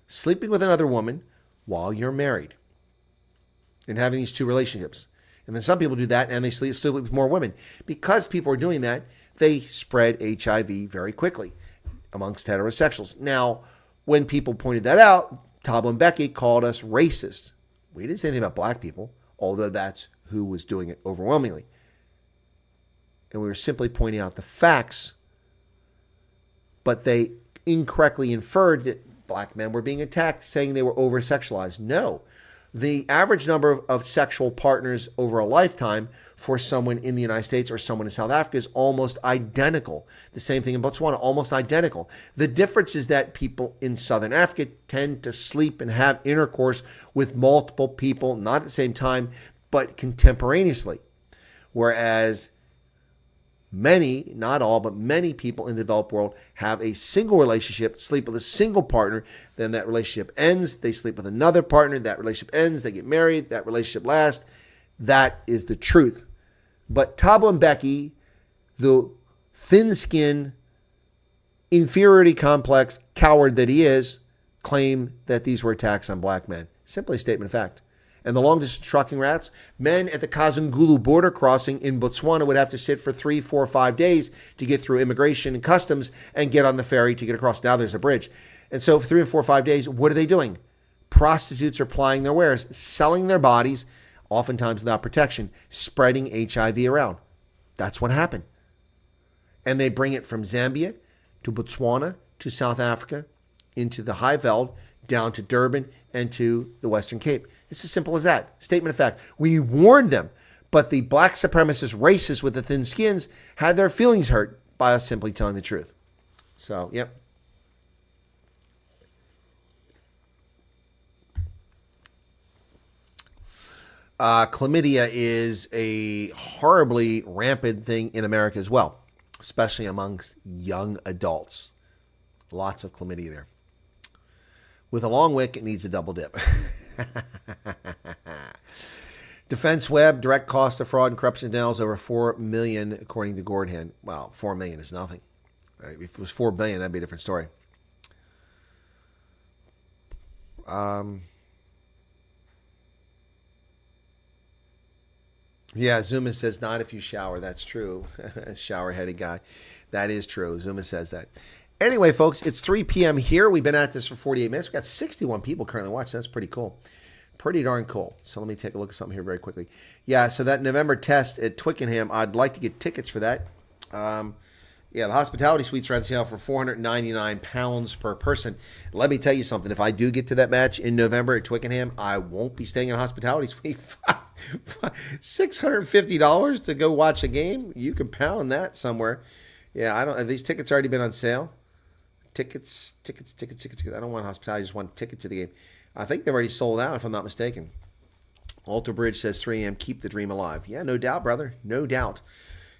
Sleeping with another woman while you're married and having these two relationships. And then some people do that and they sleep with more women. Because people are doing that, they spread HIV very quickly amongst heterosexuals. Now, when people pointed that out, Thabo Mbeki called us racist. We didn't say anything about black people, although that's who was doing it overwhelmingly. And we were simply pointing out the facts, but they incorrectly inferred that black men were being attacked, saying they were over-sexualized. No. The average number of sexual partners over a lifetime for someone in the United States or someone in South Africa is almost identical. The same thing in Botswana, almost identical. The difference is that people in Southern Africa tend to sleep and have intercourse with multiple people, not at the same time, but contemporaneously. Whereas many, not all, but many people in the developed world have a single relationship, sleep with a single partner, then that relationship ends, they sleep with another partner, that relationship ends, they get married, that relationship lasts. That is the truth. But Thabo Mbeki, the thin-skinned, inferiority complex coward that he is, claimed that these were attacks on black men. Simply a statement of fact. And the long-distance trucking routes, men at the Kazungulu border crossing in Botswana would have to sit for 3, 4, 5 days to get through immigration and customs and get on the ferry to get across. Now there's a bridge. And so for 3 or 4 or 5 days, what are they doing? Prostitutes are plying their wares, selling their bodies, oftentimes without protection, spreading HIV around. That's what happened. And they bring it from Zambia to Botswana to South Africa into the High Veld, down to Durban and to the Western Cape. It's as simple as that. Statement of fact. We warned them, but the black supremacist racists with the thin skins had their feelings hurt by us simply telling the truth. So, yep. Chlamydia is a horribly rampant thing in America as well, especially amongst young adults. Lots of chlamydia there. With a long wick, it needs a double dip. Defense Web, direct cost of fraud and corruption now is over $4 million, according to Gordhan. Well, $4 million is nothing. Right? If it was $4 billion, that'd be a different story. Yeah, Zuma says, not if you shower. That's true. Shower-headed guy. That is true. Zuma says that. Anyway, folks, it's 3 p.m. here. We've been at this for 48 minutes. We've got 61 people currently watching. That's pretty cool. Pretty darn cool. So let me take a look at something here very quickly. Yeah, so that November test at Twickenham, I'd like to get tickets for that. Yeah, the hospitality suites are on sale for £499 per person. Let me tell you something. If I do get to that match in November at Twickenham, I won't be staying in a hospitality suite. $650 to go watch a game? You can pound that somewhere. Yeah, I don't. Have these tickets already been on sale? Tickets. I don't want hospitality. I just want a ticket to the game. I think they've already sold out, if I'm not mistaken. Alter Bridge says 3 a.m. Keep the dream alive. Yeah, no doubt, brother. No doubt.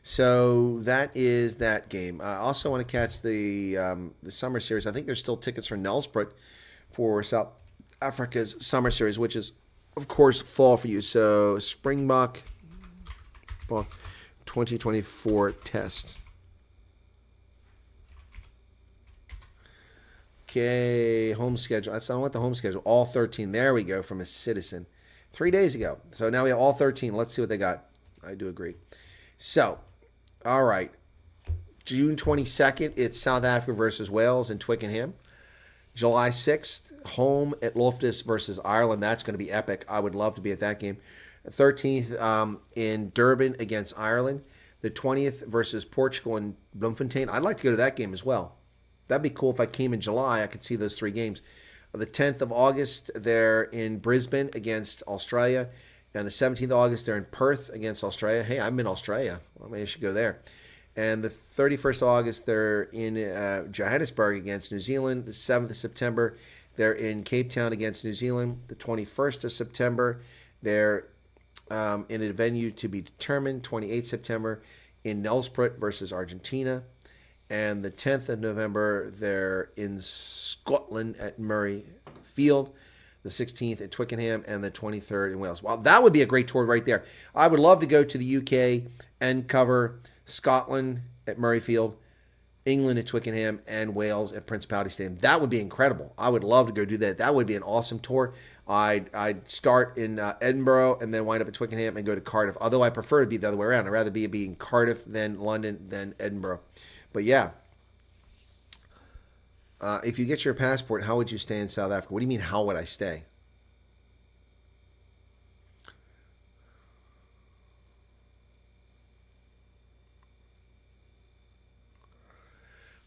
So that is that game. I also want to catch the summer series. I think there's still tickets for Nelspruit for South Africa's summer series, which is, of course, fall for you. So Springbok 2024 test. Okay, home schedule. I don't want the home schedule. All 13. There we go, from a citizen. 3 days ago. So now we have all 13. Let's see what they got. I do agree. So, all right. June 22nd, it's South Africa versus Wales in Twickenham. July 6th, home at Loftus versus Ireland. That's going to be epic. I would love to be at that game. The 13th in Durban against Ireland. The 20th versus Portugal in Bloemfontein. I'd like to go to that game as well. That'd be cool if I came in July. I could see those 3 games. The 10th of August, they're in Brisbane against Australia. On the 17th of August, they're in Perth against Australia. Hey, I'm in Australia. Well, maybe I should go there. And the 31st of August, they're in Johannesburg against New Zealand. The 7th of September, they're in Cape Town against New Zealand. The 21st of September, they're in a venue to be determined. 28th September, in Nelspruit versus Argentina. And the 10th of November, they're in Scotland at Murray Field. The 16th at Twickenham, and the 23rd in Wales. Wow, that would be a great tour right there. I would love to go to the UK and cover Scotland at Murrayfield, England at Twickenham, and Wales at Principality Stadium. That would be incredible. I would love to go do that. That would be an awesome tour. I'd start in Edinburgh and then wind up at Twickenham and go to Cardiff. Although I prefer to be the other way around. I'd rather be in Cardiff than London than Edinburgh. But yeah. If you get your passport, how would you stay in South Africa? What do you mean, how would I stay?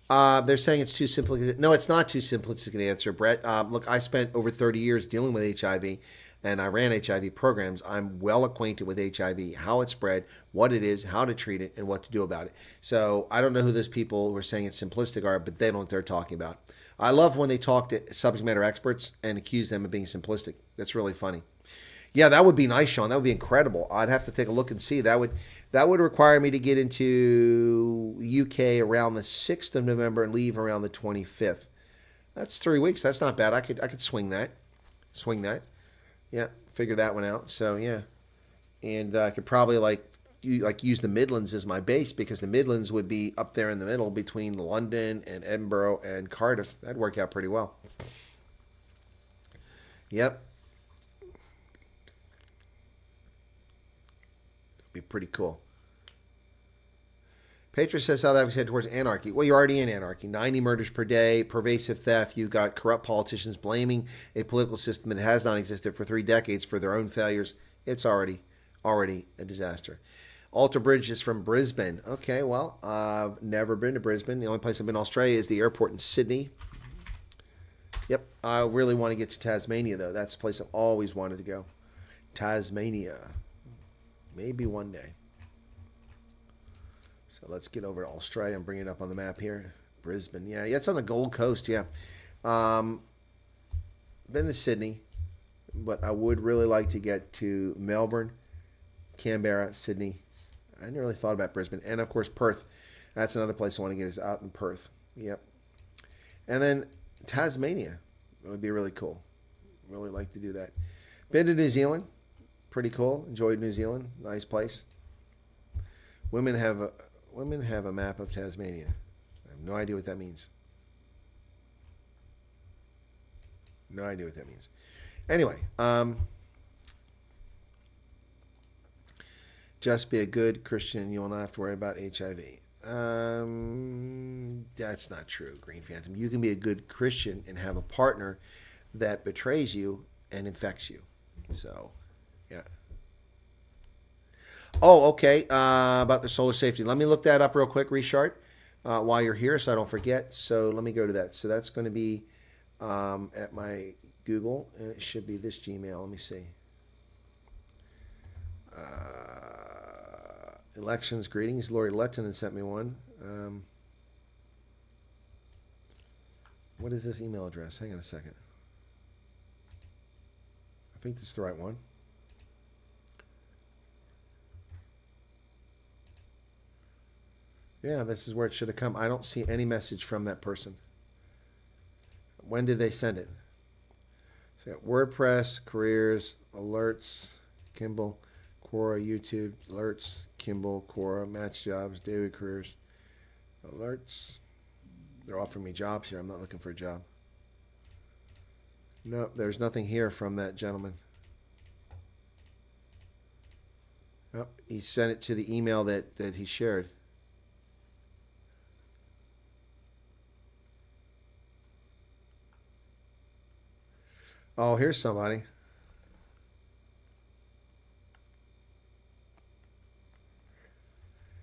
They're saying it's too simplistic. No, it's not too simplistic an answer, Brett. Look, I spent over 30 years dealing with HIV, and I ran HIV programs. I'm well acquainted with HIV, how it's spread, what it is, how to treat it, and what to do about it. So I don't know who those people who are saying it's simplistic are, but they know what they're talking about. I love when they talk to subject matter experts and accuse them of being simplistic. That's really funny. Yeah, that would be nice, Sean. That would be incredible. I'd have to take a look and see. That would require me to get into UK around the 6th of November and leave around the 25th. That's 3 weeks. That's not bad. I could swing that. Yeah, figure that one out. So yeah, and I could probably use the Midlands as my base, because the Midlands would be up there in the middle between London and Edinburgh and Cardiff. That'd work out pretty well. Yep. Be pretty cool. Patriot says South Africa's head towards anarchy. Well, you're already in anarchy. 90 murders per day, pervasive theft. You've got corrupt politicians blaming a political system that has not existed for 3 decades for their own failures. It's already a disaster. Alter Bridge is from Brisbane. Okay, well, I've never been to Brisbane. The only place I've been in Australia is the airport in Sydney. Yep, I really want to get to Tasmania, though. That's a place I've always wanted to go. Tasmania. Maybe one day. So let's get over to Australia and bring it up on the map here. Brisbane. Yeah, it's on the Gold Coast, yeah. Been to Sydney, but I would really like to get to Melbourne, Canberra, Sydney. I never really thought about Brisbane. And, of course, Perth. That's another place I want to get, is out in Perth. Yep. And then Tasmania. That would be really cool. Really like to do that. Been to New Zealand. Pretty cool. Enjoyed New Zealand. Nice place. Women have a map of Tasmania. I have no idea what that means. No idea what that means. Anyway, just be a good Christian. You will not have to worry about HIV. That's not true, Green Phantom. You can be a good Christian and have a partner that betrays you and infects you. So, yeah. Oh, okay. About the solar safety. Let me look that up real quick, Richard, while you're here, so I don't forget. So let me go to that. So that's going to be at my Google, and it should be this Gmail. Let me see. Elections, greetings. Lori Letton sent me one. What is this email address? Hang on a second. I think this is the right one. Yeah, this is where it should have come. I don't see any message from that person. When did they send it? So WordPress, careers, alerts, Kimball, Quora, YouTube, alerts, Kimball, Quora, match jobs, daily careers, alerts. They're offering me jobs here. I'm not looking for a job. No, there's nothing here from that gentleman. Oh, he sent it to the email that he shared. Oh, here's somebody.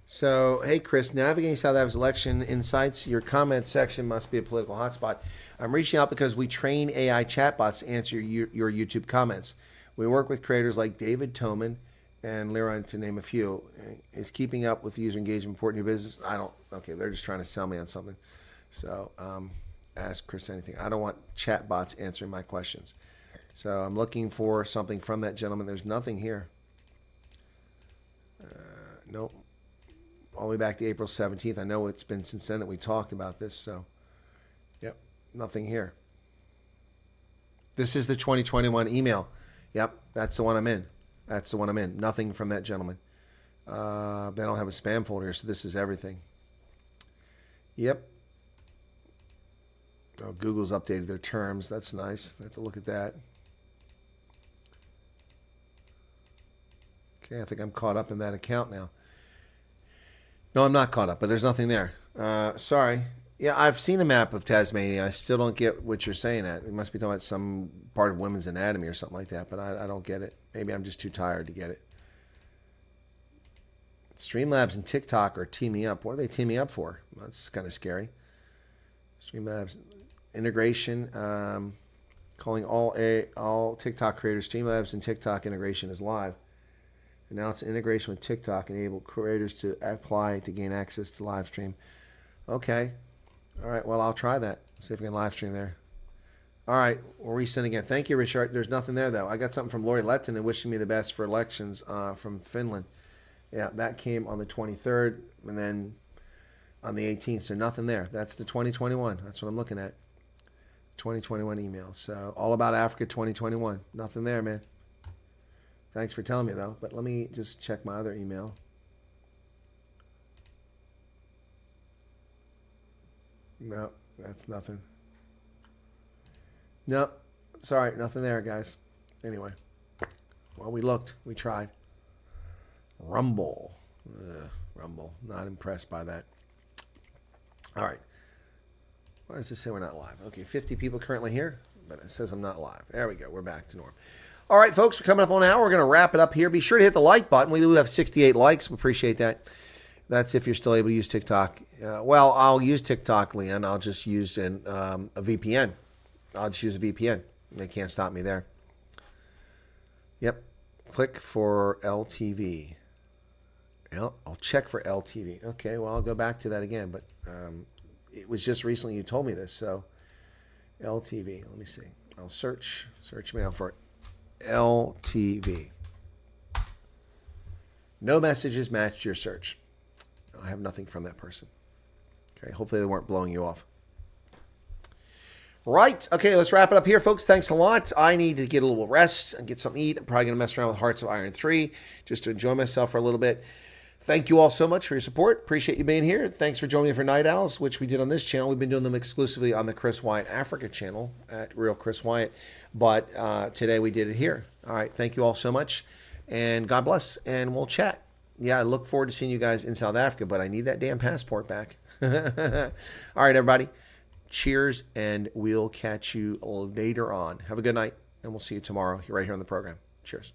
So, hey, Chris, navigating South Africa's election insights. Your comment section must be a political hotspot. I'm reaching out because we train AI chatbots to answer your YouTube comments. We work with creators like David Toman and Liron, to name a few. Is keeping up with user engagement important to your business? Okay, they're just trying to sell me on something. So ask Chris anything. I don't want chat bots answering my questions. So I'm looking for something from that gentleman. There's nothing here. Nope. All the way back to April 17th. I know it's been since then that we talked about this. So, yep, nothing here. This is the 2021 email. Yep, that's the one I'm in. That's the one I'm in. Nothing from that gentleman. They don't have a spam folder here, so this is everything. Yep. Oh, Google's updated their terms. That's nice. I have to look at that. Okay, I think I'm caught up in that account now. No, I'm not caught up, but there's nothing there. Sorry. Yeah, I've seen a map of Tasmania. I still don't get what you're saying at. It must be talking about some part of women's anatomy or something like that, but I don't get it. Maybe I'm just too tired to get it. Streamlabs and TikTok are teaming up. What are they teaming up for? That's kind of scary. Streamlabs integration, calling all TikTok creators. Streamlabs and TikTok integration is live. And now it's integration with TikTok, enable creators to apply to gain access to live stream. Okay. All right. Well, I'll try that. See if we can live stream there. All right. We'll resend again. Thank you, Richard. There's nothing there, though. I got something from Lori Letton and wishing me the best for elections from Finland. Yeah, that came on the 23rd and then on the 18th. So nothing there. That's the 2021. That's what I'm looking at. 2021 email. So all about Africa 2021. Nothing there, man. Thanks for telling me, though. But let me just check my other email. No, that's nothing. Nope. Sorry, nothing there, guys. Anyway. Well, we looked. We tried. Rumble. Rumble. Not impressed by that. All right. Why does this say we're not live? Okay, 50 people currently here, but it says I'm not live. There we go. We're back to norm. All right, folks, we're coming up on an hour. We're going to wrap it up here. Be sure to hit the like button. We do have 68 likes. We appreciate that. That's if you're still able to use TikTok. Well, I'll use TikTok, Leon. I'll just use a VPN. I'll just use a VPN. They can't stop me there. Yep. Click for LTV. I'll check for LTV. Okay, well, I'll go back to that again. But it was just recently you told me this. So LTV. Let me see. I'll search mail for it. LTV. No messages matched your search. I have nothing from that person. Okay, hopefully they weren't blowing you off. Right, okay, let's wrap it up here, folks. Thanks a lot. I need to get a little rest and get something to eat. I'm probably going to mess around with Hearts of Iron 3 just to enjoy myself for a little bit. Thank you all so much for your support. Appreciate you being here. Thanks for joining me for Night Owls, which we did on this channel. We've been doing them exclusively on the Chris Wyatt Africa channel at Real Chris Wyatt, but today we did it here. All right, thank you all so much, and God bless, and we'll chat. Yeah, I look forward to seeing you guys in South Africa, but I need that damn passport back. All right, everybody. Cheers, and we'll catch you later on. Have a good night, and we'll see you tomorrow right here on the program. Cheers.